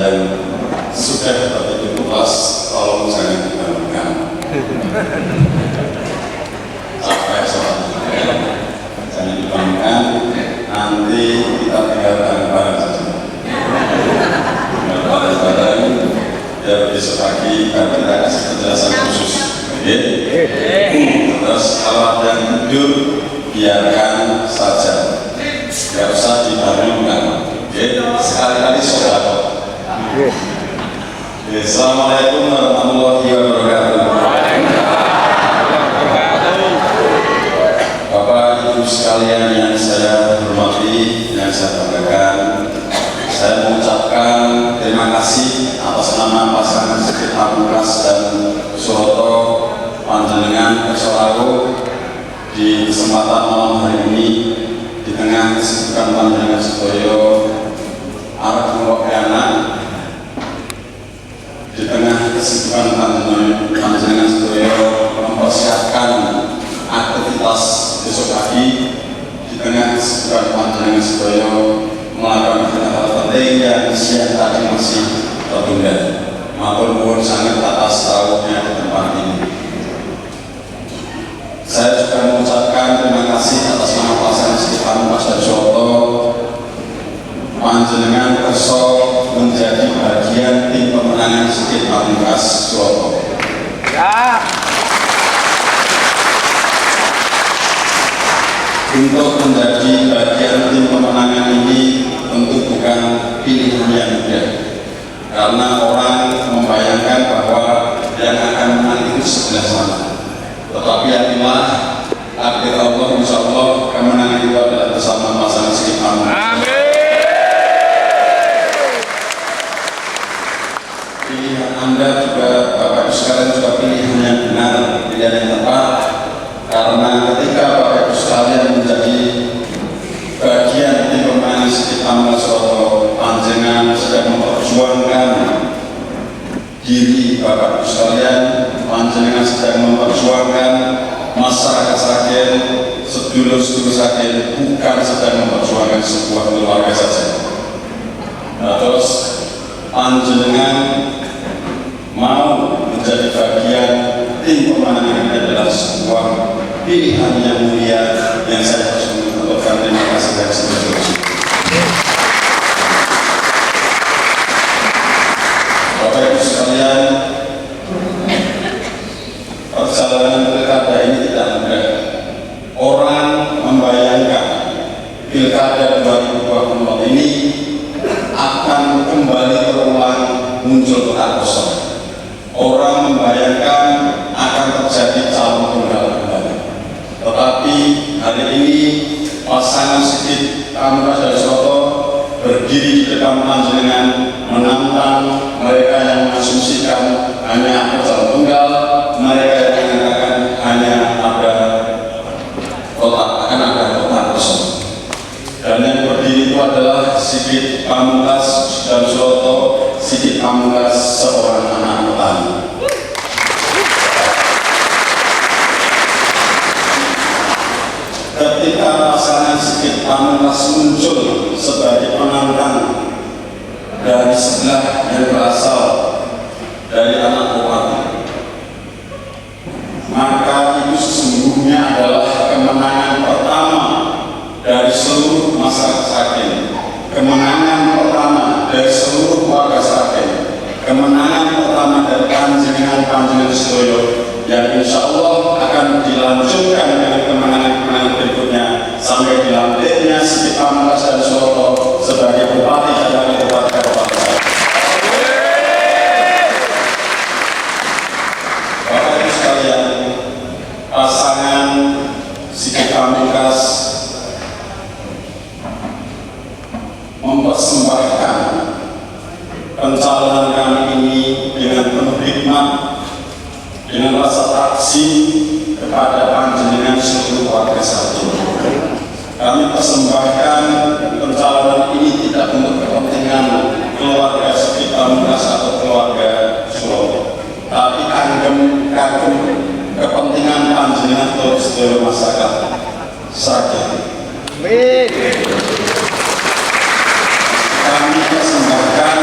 yang sudah tertidur pulas, tolong jangan dibangunkan. Sampai sholat, jangan dibangunkan. Nanti kita tinggal bareng-bareng saja. Tinggal bareng-bareng. Biar besok pagi baru kita kasih penjelasan khusus. Terus kalau ada yang tidur, biarkan saja. Tidak usah dibangunkan. Sekali-kali sholat. Assalamualaikum warahmatullahi wabarakatuh. Bapak Ibu sekalian yang saya hormati, yang saya banggakan, saya mengucapkan terima kasih atas nama pasangan Sigit Pamungkas dan Suroto Panjenengan Persolawo di kesempatan malam hari ini di tengah kesibukan panjenengan sedaya arep nglokke anak, di tengah kesibukan panjenengan sedaya mempersiapkan aktivitas besok pagi, di tengah kesibukan panjenengan sedaya melakukan hal-hal penting yang siang tadi masih tertunda. Matur nuwun sangat atas rawuhnya di tempat ini. Saya juga mengucapkan terima kasih atas nama pasangan Sigit Pamungkas dan Suroto. Panjenengan kersa menjadi bagian tim pemenangan Sigit Pamungkas Suroto. Ya. Untuk menjadi bagian tim pemenangan ini tentu bukan pilihan yang mudah, karena orang membayangkan bahwa yang akan menang itu sebelah sana. Tetapi yakinlah, takdir Allah, insya Allah kemenangan itu adalah bersama pasangan Sigit Pamungkas. Amin. Pilihan Anda juga, Bapak Ibu sekalian, juga pilihan yang benar, pilihan yang tepat. Karena ketika Bapak Ibu sekalian menjadi bagian tim pemenangan Sigit Pamungkas Suroto, panjenengan sedang memperjuangkan diri Bapak Ibu sekalian, panjenengan sedang memperjuangkan masyarakat Sragen, sedulur-sedulur Sragen, bukan sedang memperjuangkan sebuah keluarga saja. Nah, terus panjenengan mau menjadi bagian tim pemenangan ini adalah sebuah pilihan yang mulia yang saya harus mengucapkan terima kasih dari seluruh. Bapak Ibu sekalian, perjalanan pilkada ini tidak mudah. Orang membayangkan pilkada 2024 ini akan kembali terulang muncul kota kosong. Orang membayangkan akan terjadi calon tunggal kembali. Tetapi hari ini pasangan Sigit Pamungkas dan Suroto berdiri di depan panjenengan menantang mereka yang mengasumsikan hanya ada calon tunggal, mereka yang mengatakan hanya ada kota kosong. Dan yang berdiri itu adalah Sigit Pamungkas dan Suroto. Sigit Pamungkas seorang anak petani. Ketika pasangan Sigit Pamungkas muncul sebagai penantang dari sebelah yang berasal dari anak bupati, maka itu sesungguhnya adalah kemenangan pertama dari seluruh masyarakat Sragen, kemenangan pertama dari seluruh warga Sragen, kemenangan pertama dari panjenengan sedaya yang insya Allah akan dilanjutkan dengan kemenangan-kemenangan berikutnya sampai dilantiknya Sigit Pamungkas dan Suroto sebagai bupati dan wakil bupati Kabupaten Sragen. Bapak Ibu sekalian, pasangan Sigit Pamungkas mempersembahkan pencalonan kami ini dengan penuh hikmat, dengan rasa taksi kepada panjenengan seluruh warga Sragen. Kami persembahkan pencalonan ini tidak untuk kepentingan keluarga Sigit Pamungkas atau keluarga Suroto, tapi kagem kepentingan panjenengan untuk seluruh masyarakat Sragen. Kami persembahkan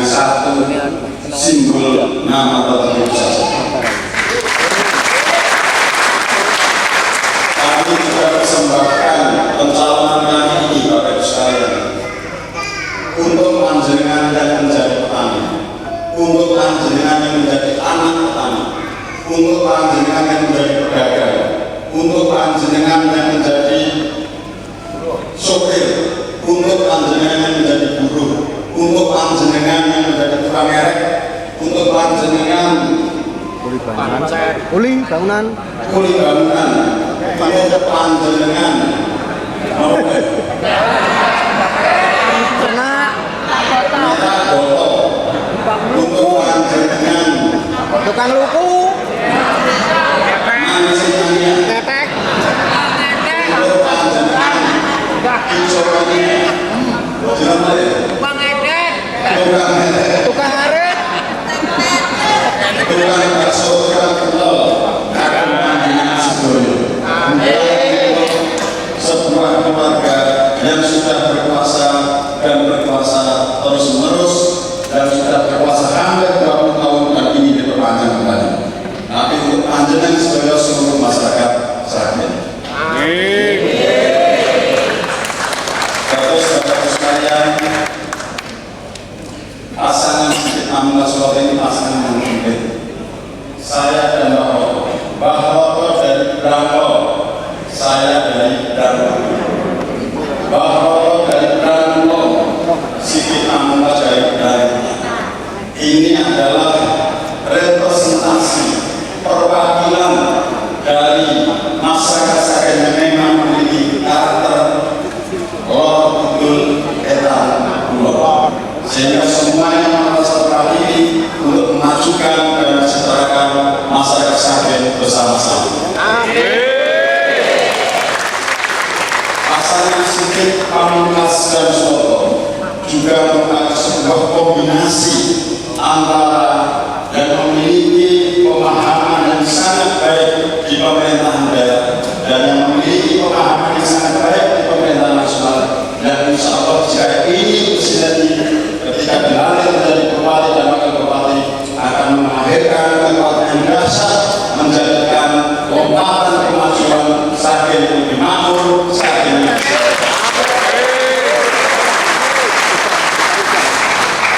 satu simbol nama tertentu saja. Kami juga persembahkan pencalonan kami ini Bapak Ibu sekalian untuk panjenengan yang menjadi petani, untuk panjenengan yang menjadi anak petani, untuk panjenengan yang menjadi pedagang, untuk panjenengan yang menjadi sopir, untuk panjenengan yang menjadi buruh, untuk panjenengan yang menjadi tukang erek, untuk panjenengan Uli bangunan, untuk panjenengan meta boto, untuk panjenengan tukang luku, manusia, tetek, untuk panjenengan kicorannya, tukang arit, tukang bakso, tukang pentol, akan panjenengan sedoyo. Sebuah keluarga yang sudah berkuasa dan berkuasa terus-menerus dan sudah berkuasa hampir 20 tahun dan ini diperpanjang kembali. Tapi untuk panjenengan sebagai seluruh masyarakat Sragen. Terus Bapak sekalian, pasangan Sigit Amungkas ini pasangan yang mungkin. Saya dan Mbak Roto dari Brangko, saya dari Brangko. Mbak Roto dari Brangko, Sigit Amungkas dari Brangko. Ini adalah representasi perwakilan dari masyarakat Sragen yang memang memiliki karakter lor kidul etan kulon, sehingga semuanya merasa terpilih untuk memajukan dan mensejahterakan masyarakat Sragen bersama-sama. Pasangan Sigit Amungkas dan Suwoto juga merupakan sebuah kombinasi antara yang memiliki pemahaman yang sangat baik di pemerintahan daerah dan yang memiliki pemahaman yang sangat baik di pemerintahan nasional, dan insya Allah jika ini bersinergi ketika beralih menjadi bupati dan wakil bupati akan melahirkan kekuatan yang dahsyat, menjadikan lompatan kemajuan Sragen lebih makmur, Sragen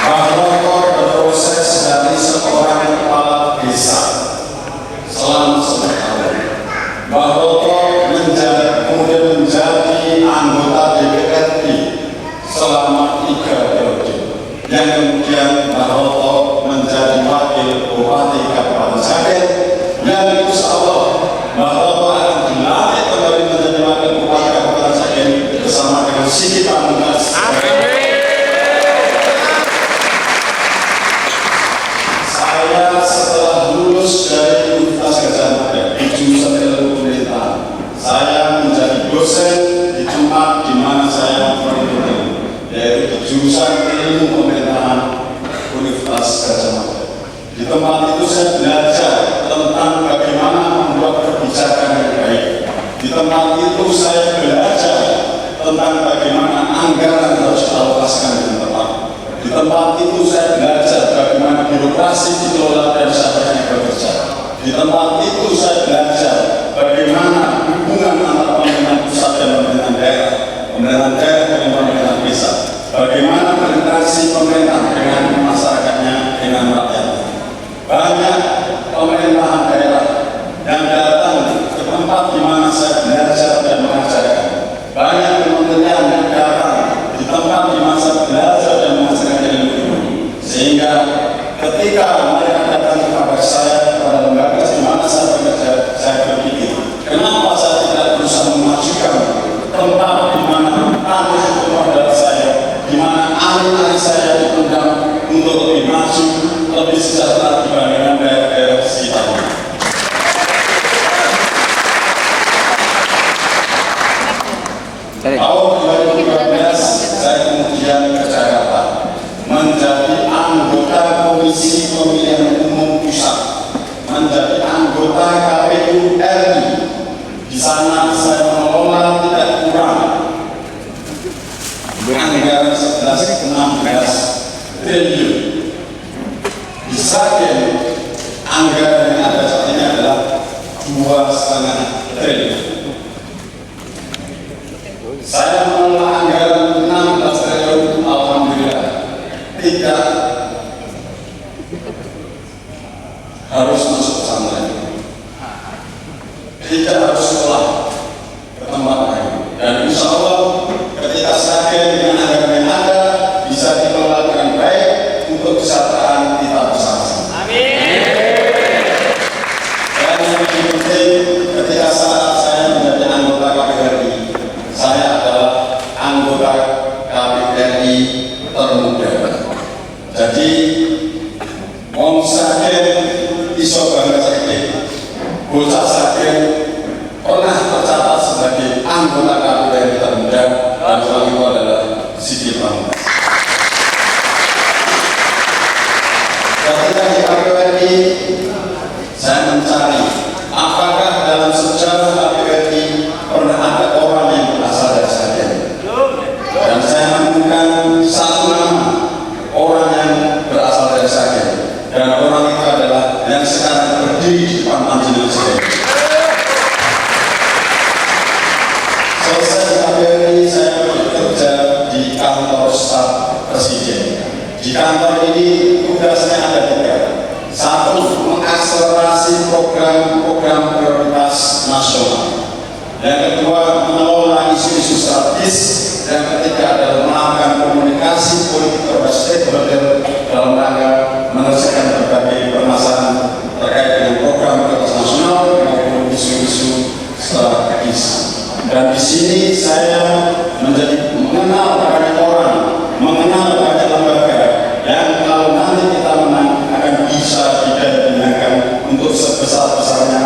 bahwa berproses dari seorang kepala desa selama 10 tahun. Mbak Roto kemudian menjadi anggota DPRD selama 3 periode, yang kemudian Mbak Roto menjadi wakil bupati Kabupaten Sragen, yang insya Allah Mbak Roto akan dilantik kembali menjadi wakil bupati Kabupaten Sragen bersama dengan Sigit Amungkas. Saya setelah lulus dari Universitas Gadjah Mada di jurusan ilmu pemerintahan, saya menjadi dosen di tempat di mana saya berinteraksi, yaitu di jurusan ilmu pemerintahan Universitas Gadjah Mada. Di tempat itu saya belajar tentang bagaimana membuat kebijakan yang baik. Di tempat itu saya belajar tentang bagaimana anggaran harus dialokasikan dengan tepat. Di tempat itu saya belajar bagaimana birokrasi dikelola dan siapa yang bekerja. Di tempat itu saya belajar bagaimana hubungan antara pemerintahan pusat dan pemerintahan daerah dengan pemerintahan desa. Bagaimana berinteraksi pemerintah dengan masyarakatnya, dengan rakyat. Banyak pemerintahan daerah yang datang ke tempat di mana saya belajar dan mengajarkan. Banyak kementerian yang datang di tempat di mana saya belajar dan mengajarkan ilmu, sehingga ketika mereka datang kepada saya pada lembaga di mana saya bekerja, saya berpikir, kenapa saya tidak berusaha memajukan tempat di mana tanah itu adalah saya, di mana ahli-ahli saya diundang untuk lebih maju, lebih sejahtera dibandingkan daerah-daerah sekitarnya. Tahun 2012 saya kemudian ke Jakarta menjadi anggota Komisi Pemilihan Umum Pusat, menjadi anggota KPU RI. Di sana saya mengelola tidak kurang anggaran 11,16 triliun anggaran yang ada saat ini adalah 2,5 triliun. Saya mengelola anggaran 16 triliun, alhamdulillah tidak harus masuk pesantren, tidak harus sekolah ke tempat lain, dan insya Allah ketika saya dengan anggaran yang ada bisa dikelola dengan baik untuk kesejahteraan kita bersama. Amin. Dan yang lebih penting, ketika saat saya menjadi anggota KPRI, saya adalah anggota KPRI termuda. Jadi wong sakit iso banget sakit, bocah sakit pernah tercatat sebagai anggota KPRI termuda, dan orang itu adalah Siti Pamungkas. Ketika di KPRI, saya mencari apakah dalam sejarah KPRI pernah ada orang yang berasal dari Sragen, dan saya menemukan satu nama orang yang berasal dari Sragen, dan orang itu adalah yang sekarang berdiri di depan panjenengan Sragen. Selesai di KPRI, saya bekerja di kantor staf presiden. Di kantor ini tugasnya ada 3. 1, mengakselerasi program-program prioritas nasional. Yang kedua, mengelola isu-isu strategis. Yang ketiga adalah melakukan komunikasi politik terhadap stakeholder dalam rangka menyelesaikan berbagai permasalahan terkait dengan program prioritas nasional maupun isu-isu strategis. Dan di sini saya mengenal banyak orang, mengenal banyak lembaga yang kalau nanti kita menang akan bisa digunakan untuk sebesar-besarnya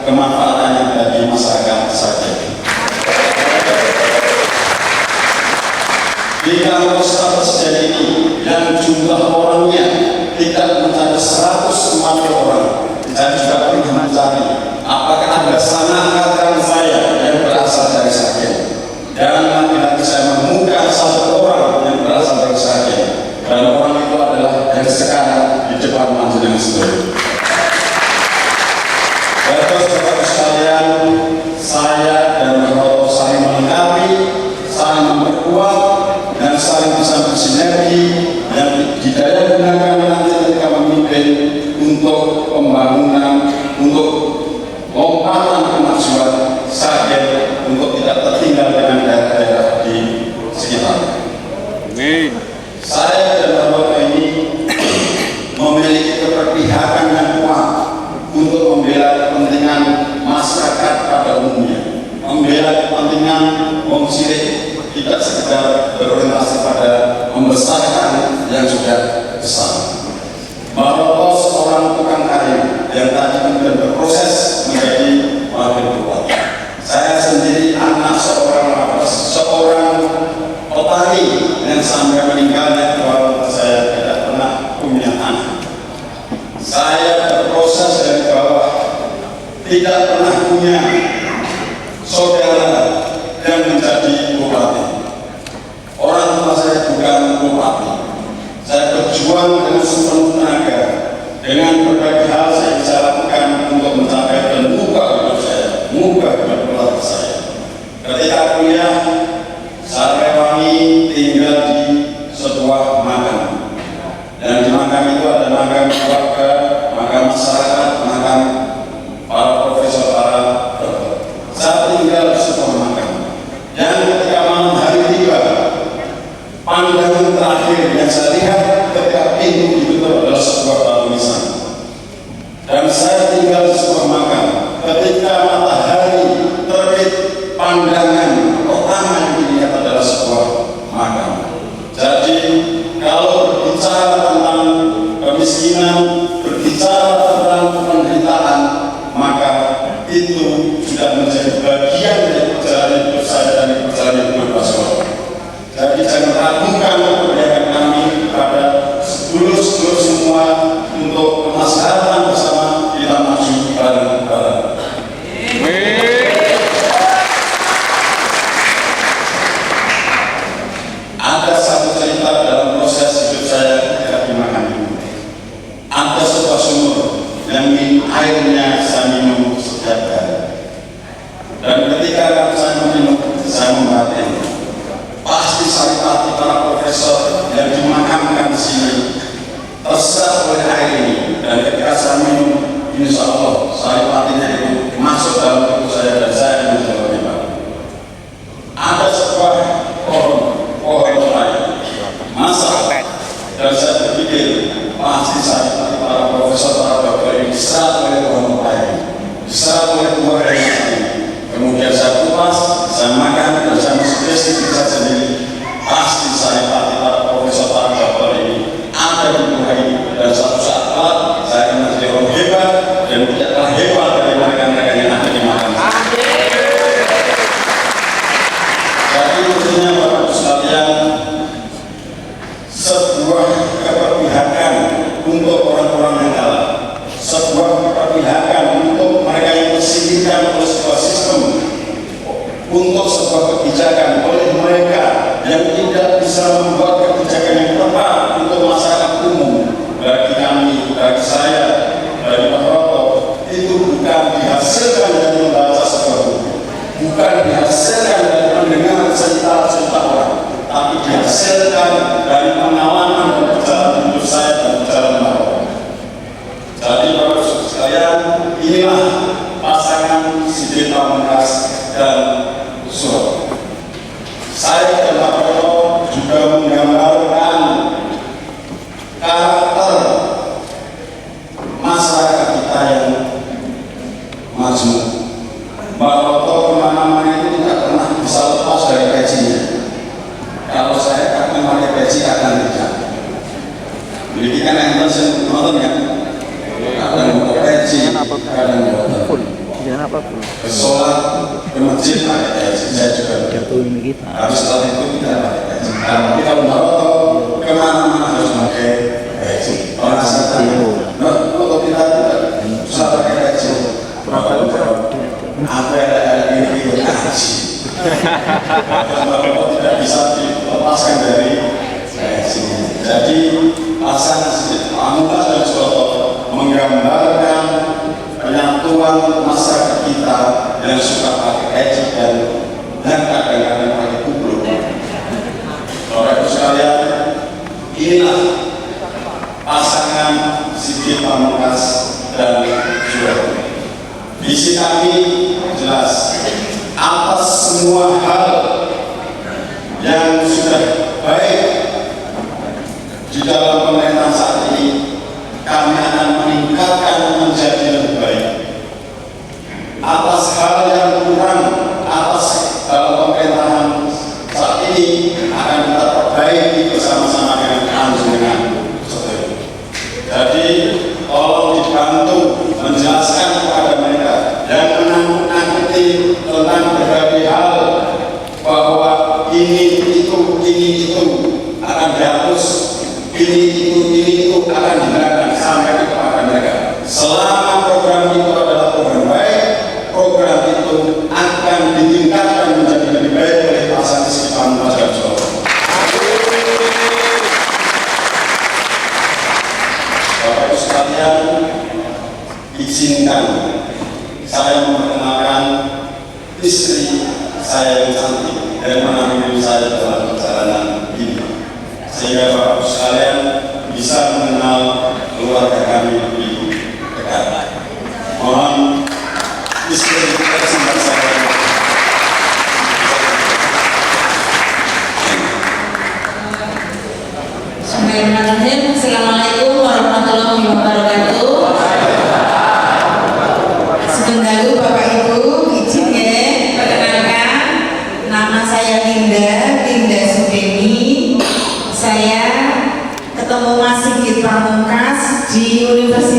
kemanfaatan yang ada di masyarakat saja. Di kantor staf presiden ini yang jumlah orangnya tidak mencapai 150 orang, saya juga pernah mencari apakah ada sanak angkatan saya yang berasal dari Sragen, dan lagi-lagi saya menemukan 1 orang yang berasal dari Sragen, dan orang itu adalah yang sekarang di depan panjenengan sendiri. Bapak-bapak sekalian, saya dan Bapak saling melengkapi, saling memperkuat, dan saling bisa bersinergi yang didaya gunakan nanti ketika memimpin untuk pembangunan, untuk lompatan kemajuan Sragen, untuk tidak tertinggal dengan daerah-daerah di sekitar. Saya dan Bapak ini memiliki keberpihakan yang kuat untuk membela kepentingan masyarakat pada umumnya, membela kepentingan wong cilik, tidak sekedar berorientasi pada membesarkan yang sudah besar. Bapak seorang tukang kayu yang tadi kemudian berproses menjadi wakil bupati. Saya sendiri anak seorang petani yang sampai meninggalnya bahwa saya tidak pernah punya anak. Saya berproses dari bawah, tidak pernah punya saudara yang menjadi bupati. Orang tua saya bukan bupati. Saya berjuang dengan sepenuh tenaga, dengan berbagai hal saya bisa lakukan untuk mencapai dan mengubah hidup saya, mengubah hidup keluarga saya. Ketika kuliah, saya rewangi tinggal di sebuah makam. Dan di makam itu ada makam keluarga, makam masyarakat, makam para profesor, para dokter. Saya tinggal di sebuah makam. Dan ketika malam hari tiba, pandangan terakhir yang saya lihat ketika pintu ditutup adalah sebuah batu nisan. Dan saya tinggal di sebuah makam. Ketika matahari terbit, pandangan pertama yang dilihat adalah sebuah makam. Jadi kalau berbicara tentang kemiskinan, berbicara tentang penderitaan, maka itu sudah menjadi bagian dari perjalanan hidup saya dan perjalanan hidup nasional. Jadi jangan ragukan kepercayaan kami kepada sedulur-sedulur semua untuk kemaslahatan bersama kita maju pada airnya saya minum setiap hari. Dan ketika saya minum, saya membatin, pasti saripati para profesor yang dimakamkan di sini terserap oleh air ini. Dan ketika saya minum, insya Allah saripatinya itu masuk dalam tubuh saya dan saya menjadi lebih baik. Ada sebuah pohon lain, masa dan saya berpikir pasti saripati para profesor, para dokter ini diserap oleh pohon lain, diserap oleh buah ini. Kemudian saya kupas, saya makan, dan saya mesti bisa sendiri. Pasti saya para profesor, para dokter ini ada di buah ini. Dan suatu saat kelak saya akan menjadi orang hebat dan tidak kalah hebat dari mereka-mereka yang ada di makam. Jadi intinya Bapak Ibu sekalian, sebuah keberpihakan untuk orang-orang yang kalah, sebuah keberpihakan untuk mereka yang tersingkirkan oleh sebuah sistem, untuk sebuah kebijakan oleh mereka yang tidak bisa membuat kebijakan yang tepat untuk masyarakat umum. Bagi kami, bagi saya, dari Pak Roto, itu bukan dihasilkan dari membaca sebuah buku, bukan dihasilkan dari mendengar cerita-cerita orang, tapi dihasilkan dari pengalaman dan perjalanan hidup saya dan perjalanan Pak Roto. Jadi Bapak Ibu sekalian, inilah pasangan Sigit Pamungkas dan Suroto. Saya dan Pak Roto juga menggambarkan karakter masyarakat kita yang majmuk. Pak Roto kemana-mana itu tidak pernah bisa lepas dari pecinya. Kalau saya akan pakai peci akan tidak. Jadi kan yang nonton ya. Kadang buka peci, kadang buka Jangan apapun. ke sholat, ke masjid pakai peci. Saya juga Jatuhin kita. habis setelah itu kita pakai peci. Tapi kalau Baroto kemana-mana harus pakai peci. Orang asal kalau kita tidak usah pakai peci. Apa yang ini kaji. Baroto tidak bisa dilepaskan dari peci. Jadi pasangan Sigit Pamungkas dan Suroto menggambarkan penyatuan masyarakat kita yang suka pakai peci dan kadang-kadang pakai kupluk. Bapak Ibu sekalian, inilah pasangan Sigit Pamungkas dan Suroto. Visi kami jelas, atas semua hal yang sudah baik di dalam pemerintahan saat ini, kami akan meningkatkan menjadi lebih baik. Atas hal yang kurang dalam pemerintahan saat ini akan kita perbaiki bersama-sama dengan anjungan seperti. Jadi tolong dibantu menjelaskan kepada mereka yang menangkuti tentang berbagai hal bahwa ini itu akan dihapus, ini itu akan dihilangkan, sampai kepada mereka. Selama program itu adalah program baik, program itu akan ditingkatkan menjadi lebih baik oleh pasangan Sigit Pamungkas dan Suroto. Bapak Ibu sekalian, izinkan saya memperkenalkan istri saya yang cantik dan menemani saya dalam perjalanan ini, sehingga Bapak Ibu sekalian bisa mengenal keluarga kami lebih dekat. Mohon istri tersimpan saya. Bismillahirrahmanirrahim. Assalamualaikum warahmatullahi wabarakatuh. Sebentar Bapak Ibu, izin ya perkenalkan, nama saya Linda Sudeni. Saya ketemu Mas Sigit Pamungkas di Universitas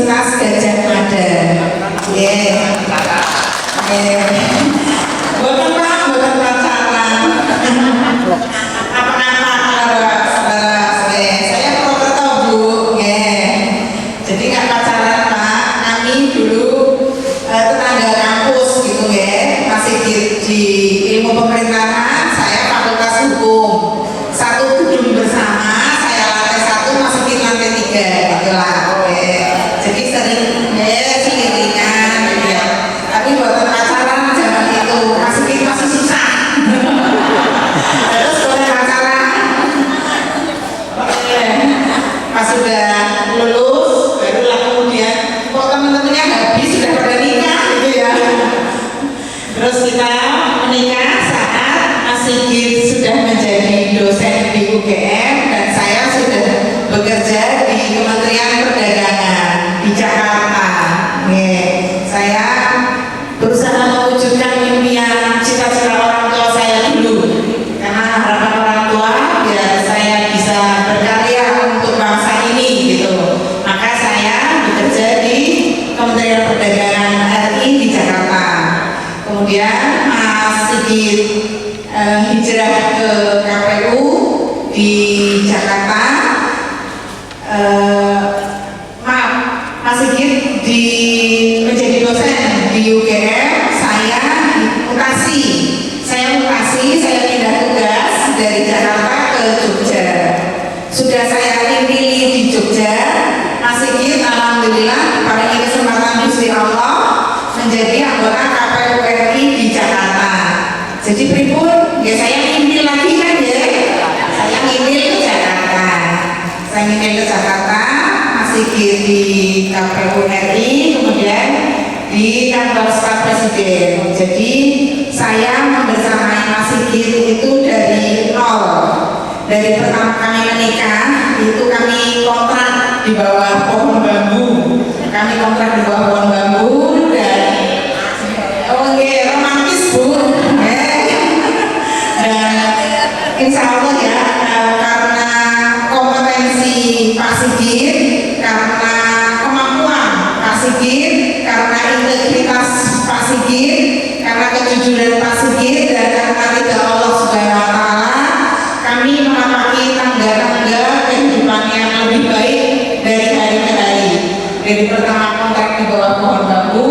jajaran RI di Jakarta. Kemudian Mas Sigit hijrah ke KPU di Jakarta. Mas Sigit menjadi dosen di UGM, saya mutasi, saya pindah tugas dari Jakarta ke Jogja. Sudah saya pilih di Jogja, Mas Sigit alhamdulillah diparingi kesempatan Gusti Allah menjadi anggota KPU RI di Jakarta. Jadi pripun, ya saya ngintil lagi kan ya, saya ngintil ke Jakarta. Saya ngintil ke Jakarta, Mas Sigit di KPU RI, kemudian di kantor staf presiden. Jadi saya membersamai Mas Sigit itu dari nol. Dari pertama kami menikah itu kami kontrak di bawah pohon bambu. Kami kontrak di bawah pohon bambu dan romantis Bu. Dan insya Allah ya karena kompetensi Pak Sigit, karena kemampuan Pak Sigit, karena integritas Pak Sigit, karena kejujuran Pak Sigit, dan karena ridha Allah Subhanahu wa Ta'ala, kami menapaki tangga-tangga kehidupan yang lebih baik dari hari ke hari. Dari pertama kontrak di bawah pohon bambu,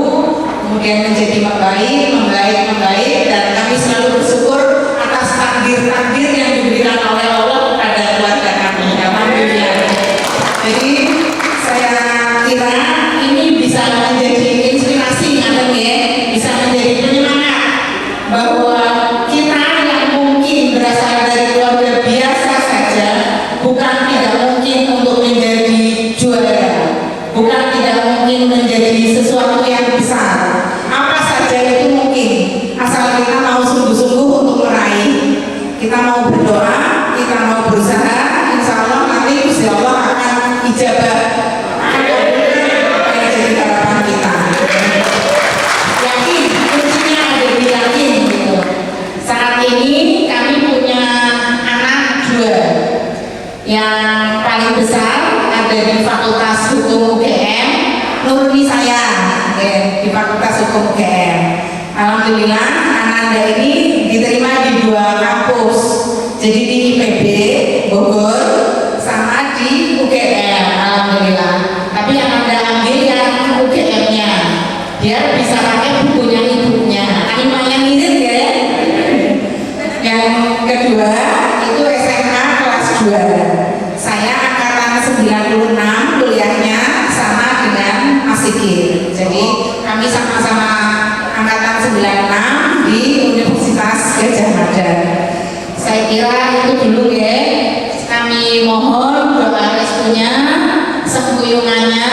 kemudian menjadi membaik, dan kami selalu bersyukur atas takdir-takdir yang diberikan oleh Allah kepada keluarga kami. Alhamdulillah. Jadi saya kira ini bisa menjadi inspirasi atau bisa menjadi penyemangat bahwa kita yang mungkin berasal dari keluarga biasa saja bukan tidak mungkin untuk menjadi juara, bukan tidak mungkin menjadi sesuatu yang besar. Apa saja itu mungkin, asal kita mau sungguh-sungguh untuk meraih. Kita mau berdoa, kita mau berusaha, insya Allah nanti Gusti Allah akan ijabah, akan kabulkan apa yang jadi harapan kita. Yakin, kuncinya ada di yakin gitu. Saat ini kami punya anak 2. Yang paling besar ada di Fakultas Hukum UGM, Nurni saya di Fakultas Hukum UGM. Alhamdulillah Ananda ini diterima di 2 kampus, jadi di IPB Bogor sama di UGM. Alhamdulillah. Tapi yang Anda ambil yang UGM-nya, biar bisa pakai bukunya ibunya. Animanya mirip ya. Yang kedua itu SMA kelas 2. Saya angkatan 96, kuliahnya sama dengan Mas Sigit. Jadi kami sama-sama angkatan 96 di Universitas Gadjah Mada. Saya kira itu dulu ya. Kami mohon doa restunya, sembuyungannya,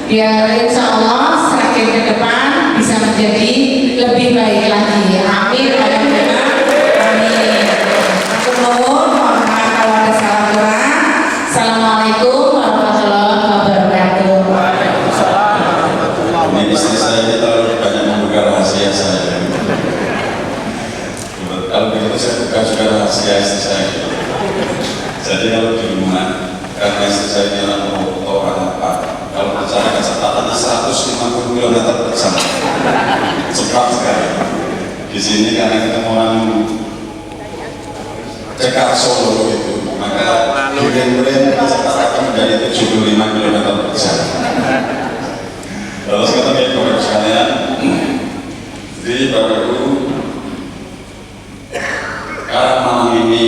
biar insya Allah semakin ke depan bisa menjadi lebih baik lagi. Amin. Amin. Aku mohon maaf kalau ada salah kurang. Assalamualaikum warahmatullahi wabarakatuh. Ini istri saya ini terlalu banyak membuka rahasia saya. Kalau begitu saya buka juga rahasia istri saya. Jadi kalau di rumah, karena istri saya ini orang apa, kalau bicara kecepatannya 150 km per jam, cepat sekali. Di sini karena kita orang cekak Solo itu, maka kirim-kirim kecepatan menjadi 75 km per jam. Lalu sekarang ya Bapak sekalian, di Bapak Ibu, sekarang malam ini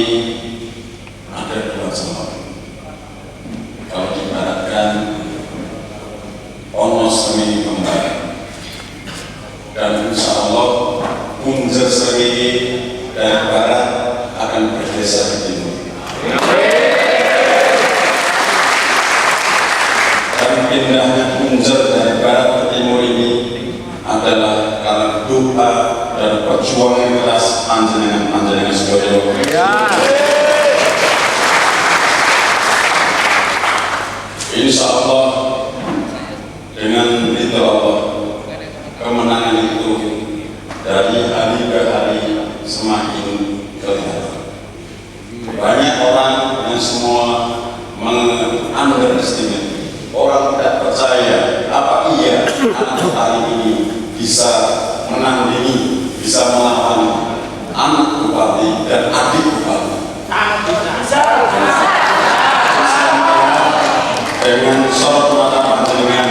ada 2 calon. Kalau diibaratkan ono semi kembali, dan insya Allah punjer semi dari barat akan bergeser ke timur. Dan pindahnya punjer dari barat ke timur ini adalah karena doa dan perjuangan keras panjenengan sedoyo. Insya Allah dengan ridho Allah kemenangan itu dari hari ke hari semakin kelihatan. Banyak orang yang semua underestimate, orang tidak percaya apa iya anak petani ini bisa menandingi, bisa melawan anak bupati dan adik bupati. Dengan sorot mata panjenengan,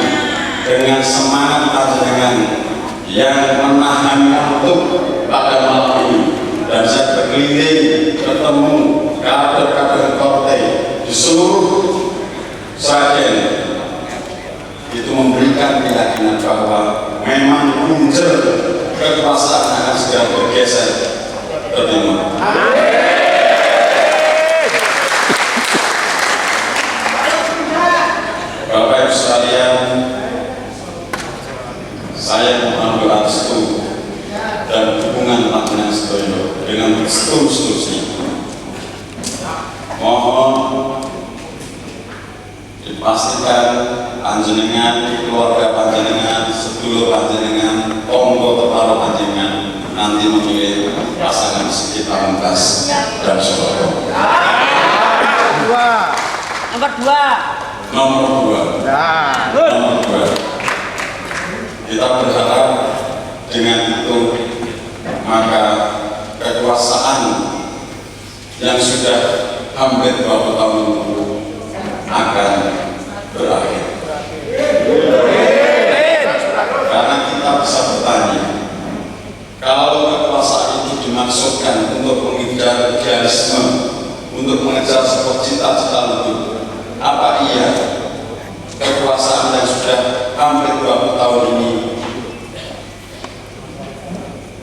dengan semangat panjenengan yang menahan kantuk pada malam ini, dan saya berkeliling ketemu kader-kader partai di seluruh Sragen, itu memberikan keyakinan bahwa memang puncer kekuasaan akan segera bergeser ke timur. Bapak Ibu sekalian, saya mohon doa restu dan dukungan panjenengan sedaya dengan seterusnya. Mohon dipastikan panjenengan, keluarga panjenengan, sedulur panjenengan, tonggo kepala panjenengan nanti memilih pasangan Sigit Pamungkas dan Suroto. Nomor 2. Kita berharap dengan itu maka kekuasaan yang sudah hampir 20 tahun itu akan berakhir. Karena kita bisa bertanya, kalau kekuasaan itu dimaksudkan untuk mengejar idealisme, untuk mengejar sebuah cita-cita itu, apa iya kekuasaan yang sudah hampir 20 tahun ini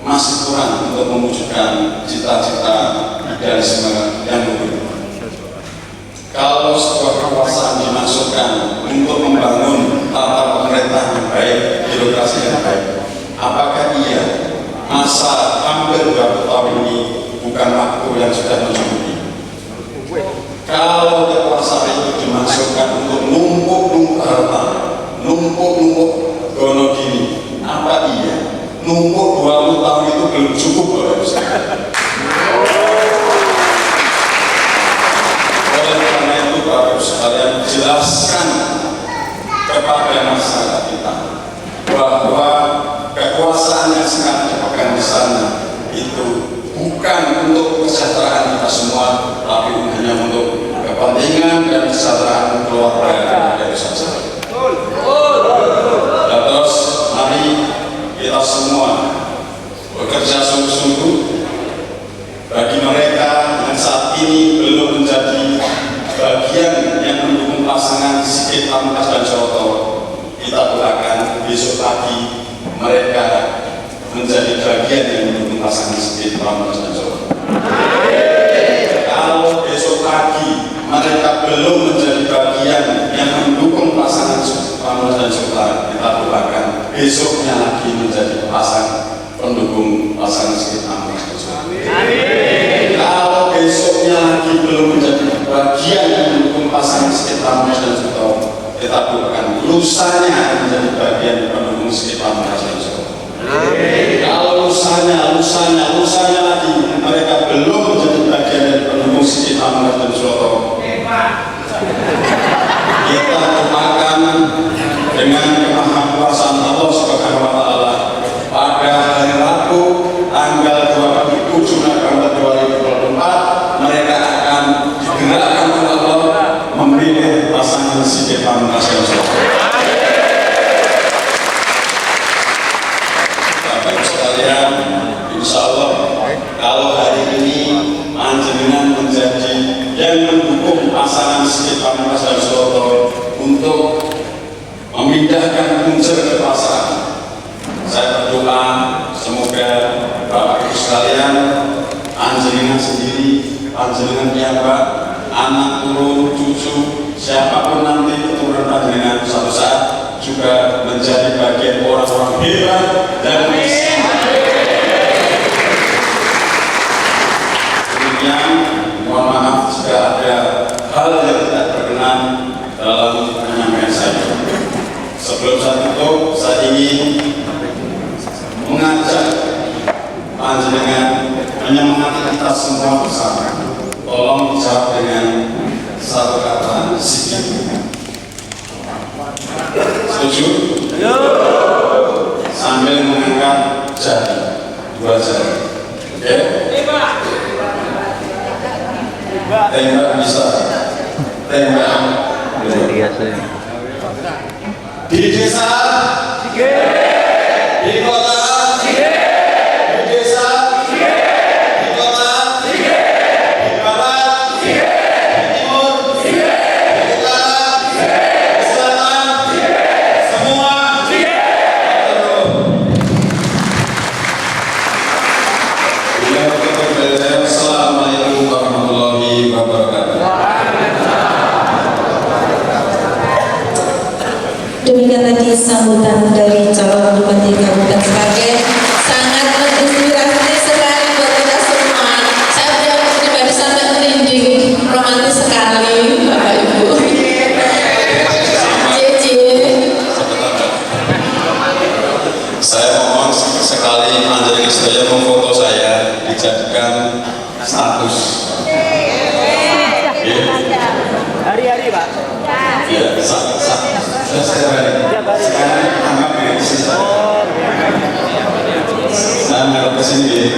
masih kurang untuk mewujudkan cita-cita idealisme yang luhur? Kalau sebuah kekuasaan dimaksudkan untuk membangun tata pemerintahan yang baik, birokrasi yang baik, apakah iya masa hampir 20 tahun ini bukan waktu yang sudah mencukupi? Kalau kekuasaan itu dimaksudkan untuk numpuk harta, numpuk gono gini, apa iya numpuk 20 tahun itu belum cukup, Bapak Ibu sekalian? Oleh karena itu, Bapak Ibu sekalian, jelaskan kepada masyarakat kita bahwa kekuasaan yang sekarang dipegang di sana itu bukan untuk kesejahteraan kita semua, tapi hanya untuk kepentingan dan kesejahteraan keluarga dari saja. Dan terus mari kita semua bekerja sungguh-sungguh bagi mereka yang saat ini belum menjadi bagian yang mendukung pasangan Sigit Pamungkas dan Suroto. Kita doakan besok pagi mereka menjadi bagian yang mendukung pasangan Sigit Pamungkas dan Suroto. Kalau besok pagi mereka belum menjadi bagian yang mendukung pasangan Pamungkas dan Suroto, kita doakan besoknya lagi menjadi pendukung pasangan Sigit Pamungkas dan Suroto. Kalau besoknya lagi belum menjadi bagian yang mendukung pasangan Sigit Pamungkas dan Suroto, kita doakan lusanya menjadi bagian pendukung Sigit Pamungkas dan Suroto. Kalau lusanya lagi mereka belum menjadi bagian dari pendukung Sigit Pamungkas dan Suroto, kita doakan dengan kemahakuasaan Allah Subhanahu wa Ta'ala pada hari Rabu tanggal 27 November 2024 mereka akan digerakkan oleh Allah memilih pasangan Sigit Pamungkas dan Suroto. Bapak Ibu sekalian, insya Allah kalau hari ini panjenengan menjadi yang mendukung pasangan Sigit Pamungkas dan Suroto untuk memindahkan puncer kekuasaan, saya berdoa semoga Bapak Ibu sekalian, panjenengan sendiri, panjenengan piyambak, anak turun cucu, siapapun nanti keturunan panjenengan suatu saat juga menjadi bagian orang-orang hebat dan bisa. Demikian, mohon maaf jika ada hal yang tidak berkenan dalam penyampaian saya. Sebelum saya tutup, saya ingin mengajak panjenengan menyemangati kita semua bersama. Tolong dijawab dengan satu kata, Sigit. Setuju? jari, 2 jari. Oke? Tembak bisa, tembak. Di desa, di kota, di desa, di kota, di barat, di timur, di utara, di selatan, semua. Assalamualaikum warahmatullahi wabarakatuh. Demikian tadi sambutan dari calon bupati Kabupaten Sragen, sangat menginspirasi sekali buat kita semua. Saya pribadi sampai merinding, romantis sekali, Bapak Ibu. Saya mohon sekali Anjali Sedaya memfoto saya dijadikan status. Hari-hari Pak. Iya, sekarang anggap ya. Saya nggak kesini.